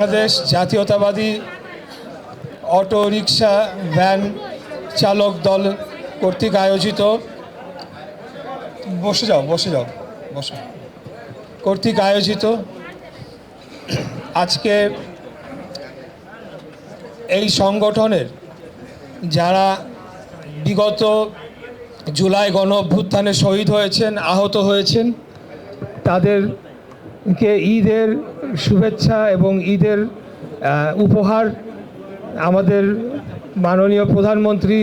বাংলাদেশ জাতীয়তাবাদী auto rickshaw van চালক দল কর্তৃক আয়োজিত কর্তৃক আয়োজিত আজকে এই সংগঠনের যারা বিগত জুলাই গণ অভ্যুত্থানে শহীদ হয়েছেন, আহত হয়েছেন, তাদেরকে ঈদের শুভেচ্ছা এবং ঈদের উপহার আমাদের মাননীয় প্রধানমন্ত্রী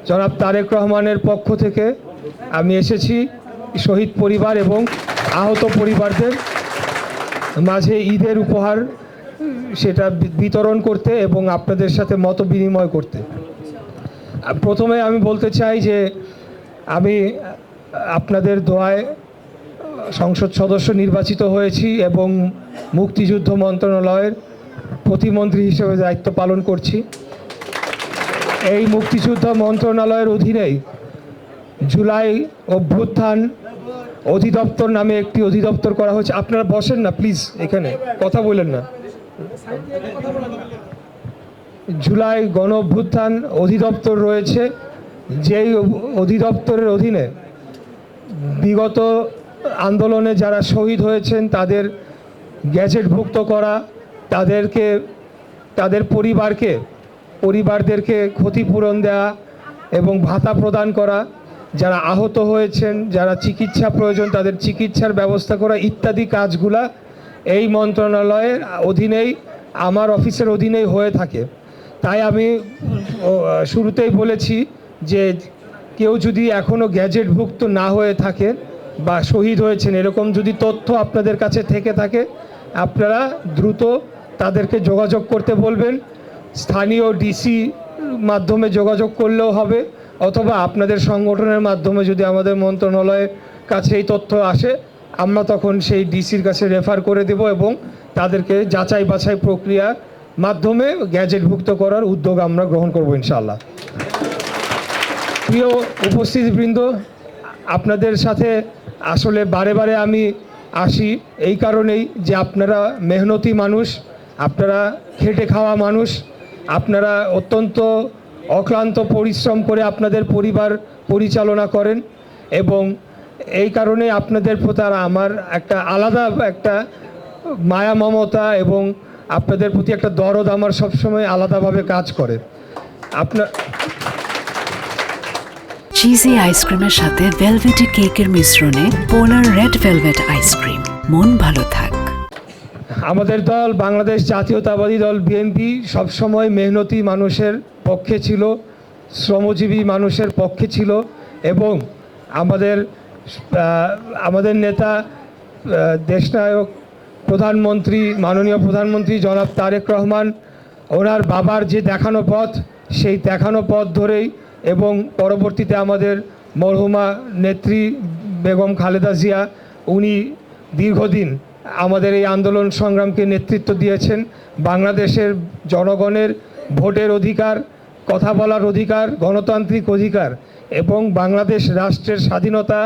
জনাব তারেক রহমানের পক্ষ থেকে আমি এসেছি শহীদ পরিবার এবং আহত পরিবারদের মাঝে ঈদের উপহার সেটা বিতরণ করতে এবং আপনাদের সাথে মত বিনিময় করতে। প্রথমে আমি বলতে চাই যে আমি আপনাদের দোয়ায় সংসদ সদস্য নির্বাচিত হয়েছি এবং মুক্তিযুদ্ধ মন্ত্রণালয়ের প্রতিমন্ত্রী হিসেবে দায়িত্ব পালন করছি। এই মুক্তিযুদ্ধ মন্ত্রণালয়ের অধীনেই জুলাই অভ্যুত্থান অধিদপ্তর নামে একটি অধিদপ্তর করা হয়েছে। আপনারা বসেন না প্লিজ, এখানে কথা বলেন না। জুলাই গণ অভ্যুত্থান অধিদপ্তর রয়েছে, যেই অধিদপ্তরের অধীনে বিগত আন্দোলনে যারা শহীদ হয়েছেন তাদের গ্যাজেটভুক্ত করা, তাদের পরিবারদেরকে ক্ষতিপূরণ দেওয়া এবং ভাতা প্রদান করা, যারা আহত হয়েছেন, যারা চিকিৎসা প্রয়োজন তাদের চিকিৎসার ব্যবস্থা করা ইত্যাদি কাজগুলা এই মন্ত্রণালয়ের অধীনেই, আমার অফিসের অধীনেই হয়ে থাকে। তাই আমি শুরুতেই বলেছি যে কেউ যদি এখনও গ্যাজেটভুক্ত না হয়ে থাকে বা শহীদ হয়েছেন এরকম যদি তথ্য আপনাদের কাছে থেকে থাকে, আপনারা দ্রুত তাদেরকে যোগাযোগ করতে বলবেন। স্থানীয় ডিসি মাধ্যমে যোগাযোগ করলেও হবে, অথবা আপনাদের সংগঠনের মাধ্যমে যদি আমাদের মন্ত্রণালয়ের কাছে এই তথ্য আসে আমরা তখন সেই ডিসির কাছে রেফার করে দেব এবং তাদেরকে যাচাই বাছাই প্রক্রিয়ার মাধ্যমে গ্যাজেটভুক্ত করার উদ্যোগ আমরা গ্রহণ করব ইনশাআল্লাহ। প্রিয় উপস্থিতিবৃন্দ, আপনাদের সাথে আসলে বারে বারে আমি আসি এই কারণেই যে আপনারা মেহনতি মানুষ, আপনারা খেটে খাওয়া মানুষ, আপনারা অত্যন্ত অক্লান্ত পরিশ্রম করে আপনাদের পরিবার পরিচালনা করেন এবং এই কারণে আপনাদের প্রতি আমার একটা আলাদা একটা মায়া মমতা এবং আপনাদের প্রতি একটা দরদ আমার সবসময় আলাদাভাবে কাজ করে। চিজি আইসক্রিমের সাথে ভেলভেটি কেকের মিশ্রণে পোলার রেড ভেলভেট আইসক্রিম, মন ভালো থাক। আমাদের দল বাংলাদেশ জাতীয়তাবাদী দল বিএনপি সবসময় মেহনতি মানুষের পক্ষে ছিল, শ্রমজীবী মানুষের পক্ষে ছিল এবং আমাদের নেতা দেশনায়ক প্রধানমন্ত্রী মাননীয় প্রধানমন্ত্রী জনাব তারেক রহমান ওনার বাবার যে দেখানো পথ সেই দেখানো পথ ধরেই এবং পরবর্তীতে আমাদের মরহুমা নেত্রী বেগম খালেদা জিয়া উনি দীর্ঘদিন আমাদের এই আন্দোলন সংগ্রামকে নেতৃত্ব দিয়েছেন। বাংলাদেশের জনগণের ভোটের অধিকার, কথা বলার অধিকার, গণতান্ত্রিক অধিকার এবং বাংলাদেশ রাষ্ট্রের স্বাধীনতা,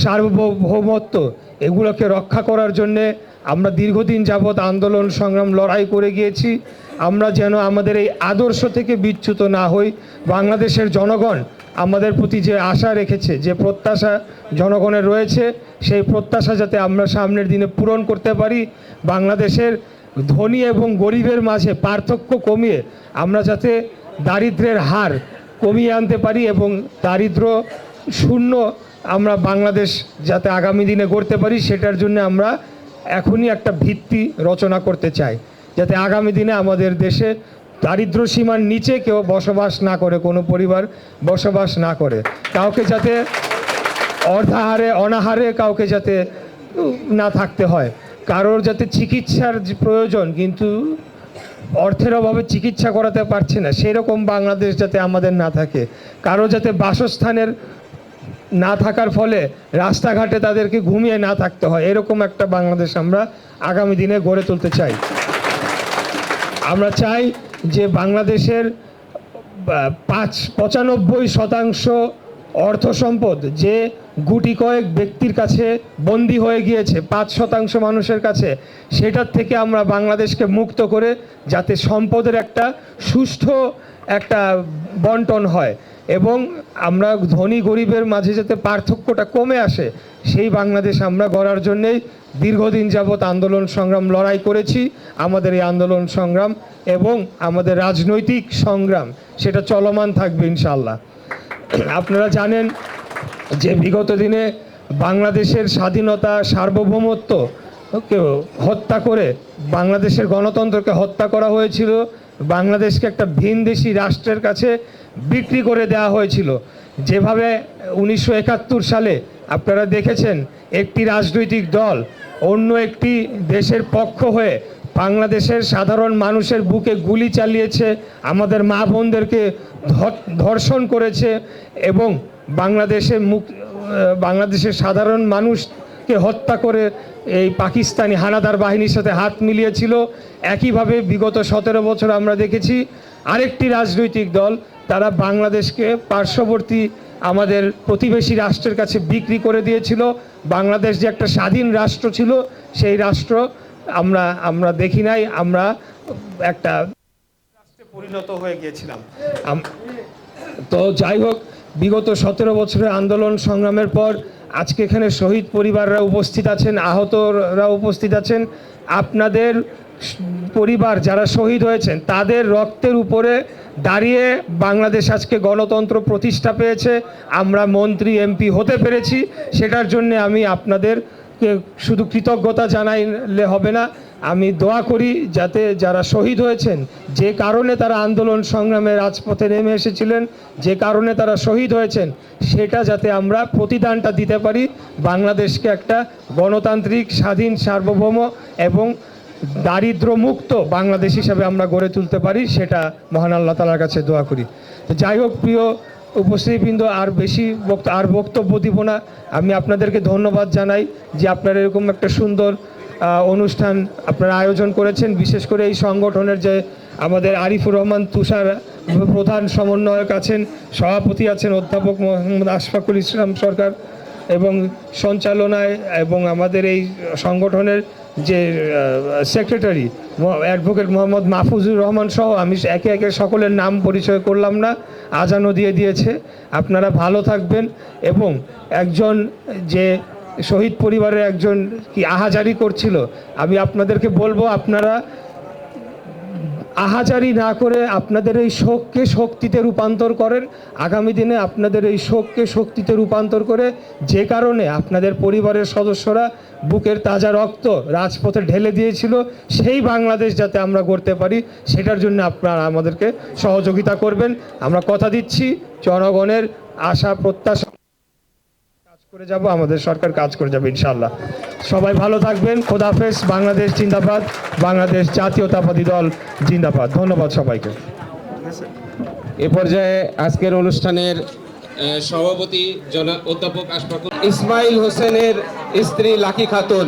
সার্বভৌমত্ব এগুলোকে রক্ষা করার জন্যে আমরা দীর্ঘদিন যাবৎ আন্দোলন সংগ্রাম লড়াই করে গিয়েছি। আমরা যেন আমাদের এই আদর্শ থেকে বিচ্যুত না হই। বাংলাদেশের জনগণ আমাদের প্রতি যে আশা রেখেছে, যে প্রত্যাশা জনগণের রয়েছে, সেই প্রত্যাশা যাতে আমরা সামনের দিনে পূরণ করতে পারি। বাংলাদেশের ধনী এবং গরিবের মাঝে পার্থক্য কমিয়ে আমরা যাতে দারিদ্র্যের হার কমিয়ে আনতে পারি এবং দারিদ্র্য শূন্য আমরা বাংলাদেশ যাতে আগামী দিনে গড়তে পারি, সেটার জন্য আমরা এখনই একটা ভিত্তি রচনা করতে চাই, যাতে আগামী দিনে আমাদের দেশে দারিদ্র্য সীমার নিচে কেউ বসবাস না করে, কোনো পরিবার বসবাস না করে, কাউকে যাতে অর্ধাহারে অনাহারে কাউকে যাতে না থাকতে হয়, কারোর যাতে চিকিৎসার প্রয়োজন কিন্তু অর্থের অভাবে চিকিৎসা করাতে পারছে না সেরকম বাংলাদেশ যাতে আমাদের না থাকে, কারো যাতে বাসস্থানের না থাকার ফলে রাস্তাঘাটে তাদেরকে ঘুমিয়ে না থাকতে হয়, এরকম একটা বাংলাদেশ আমরা আগামী দিনে গড়ে তুলতে চাই। আমরা চাই যে বাংলাদেশের 95% অর্থ সম্পদ যে গুটি কয়েক ব্যক্তির কাছে বন্দী হয়ে গিয়েছে 5% মানুষের কাছে, সেটার থেকে আমরা বাংলাদেশকে মুক্ত করে যাতে সম্পদের একটা সুষ্ঠু একটা বন্টন হয় এবং আমরা ধনী গরিবের মাঝে যাতে পার্থক্যটা কমে আসে, সেই বাংলাদেশ আমরা গড়ার জন্যেই দীর্ঘদিন যাবৎ আন্দোলন সংগ্রাম লড়াই করেছি। আমাদের এই আন্দোলন সংগ্রাম এবং আমাদের রাজনৈতিক সংগ্রাম সেটা চলমান থাকবে ইনশাআল্লাহ। আপনারা জানেন যে বিগত দিনে বাংলাদেশের স্বাধীনতা সার্বভৌমত্ব হত্যা করে বাংলাদেশের গণতন্ত্রকে হত্যা করা হয়েছিল, বাংলাদেশকে একটা ভিনদেশি রাষ্ট্রের কাছে বিক্রি করে দেওয়া হয়েছিল। যেভাবে 1971 সালে আপনারা দেখেছেন একটি রাজনৈতিক দল অন্য একটি দেশের পক্ষ হয়ে বাংলাদেশের সাধারণ মানুষের বুকে গুলি চালিয়েছে, আমাদের মা বোনদেরকে ধর্ষণ করেছে এবং বাংলাদেশের সাধারণ মানুষকে হত্যা করে এই পাকিস্তানি হানাদার বাহিনীর সাথে হাত মিলিয়েছিল। একইভাবে বিগত 17 বছর আমরা দেখেছি আরেকটি রাজনৈতিক দল তারা বাংলাদেশকে পার্শ্ববর্তী আমাদের প্রতিবেশী রাষ্ট্রের কাছে বিক্রি করে দিয়েছিল। বাংলাদেশ যে একটা স্বাধীন রাষ্ট্র ছিল সেই রাষ্ট্র আমরা দেখি নাই, আমরা একটা রাষ্ট্রে পরিণত হয়ে গিয়েছিলাম। তো যাই হোক, বিগত 17 বছরের আন্দোলন সংগ্রামের পর আজকে এখানে শহীদ পরিবাররা উপস্থিত আছেন, আহতরা উপস্থিত আছেন। আপনাদের পরিবার যারা শহীদ হয়েছেন তাদের রক্তের উপরে দাঁড়িয়ে বাংলাদেশ আজকে গণতন্ত্র প্রতিষ্ঠা পেয়েছে, আমরা মন্ত্রী এমপি হতে পেরেছি। সেটার জন্য আমি আপনাদেরকে শুধু কৃতজ্ঞতা জানাইলে হবে না, আমি দোয়া করি যাতে যারা শহীদ হয়েছেন, যে কারণে তারা আন্দোলন সংগ্রামে রাজপথে নেমে এসেছিলেন, যে কারণে তারা শহীদ হয়েছেন, সেটা যাতে আমরা প্রতিদানটা দিতে পারি, বাংলাদেশকে একটা গণতান্ত্রিক স্বাধীন সার্বভৌম এবং দারিদ্র্যমুক্ত বাংলাদেশ হিসাবে আমরা গড়ে তুলতে পারি, সেটা মহান আল্লাহ তাআলার কাছে দোয়া করি। তো যাই হোক, প্রিয় উপস্থিতিবৃন্দ, আর বক্তব্য দিব না। আমি আপনাদেরকে ধন্যবাদ জানাই যে আপনারা এরকম একটা সুন্দর অনুষ্ঠান আপনারা আয়োজন করেছেন। বিশেষ করে এই সংগঠনের যে আমাদের আরিফুর রহমান তুষার প্রধান সমন্বয়ক আছেন, সভাপতি আছেন অধ্যাপক মোহাম্মদ আশফাকুল ইসলাম সরকার এবং সঞ্চালনায়, এবং আমাদের এই সংগঠনের যে সেক্রেটারি অ্যাডভোকেট মোহাম্মদ মাহফুজুর রহমান সহ, আমি একে একে সকলের নাম পরিচয় করলাম না, আজানও দিয়ে দিয়েছে। আপনারা ভালো থাকবেন এবং একজন যে শহীদ পরিবারের একজন কি আহাজারি করছিল, আমি আপনাদেরকে বলবো আপনারা আহাজারি না করে আপনাদের এই শোককে শক্তিতে রূপান্তর করেন। আগামী দিনে আপনাদের এই শোককে শক্তিতে রূপান্তর করে, যে কারণে আপনাদের পরিবারের সদস্যরা বুকের তাজা রক্ত রাজপথে ঢেলে দিয়েছিল, সেই বাংলাদেশ যাতে আমরা গড়তে পারি, সেটার জন্য আপনারা আমাদেরকে সহযোগিতা করবেন। আমরা কথা দিচ্ছি জনগণের আশা প্রত্যাশা কাজ করে যাব, আমাদের সরকার কাজ করে যাবে ইনশাআল্লাহ। সবাই ভালো থাকবেন। খোদাহাফেজ। বাংলাদেশ জিন্দাবাদ। বাংলাদেশ জাতীয়তাবাদী দল জিন্দাবাদ। ধন্যবাদ সবাইকে। এ পর্যায়ে আজকের অনুষ্ঠানের সভাপতি অধ্যাপক আশফাকুল ইসমাইল হোসেনের স্ত্রী লাকি খাতুন।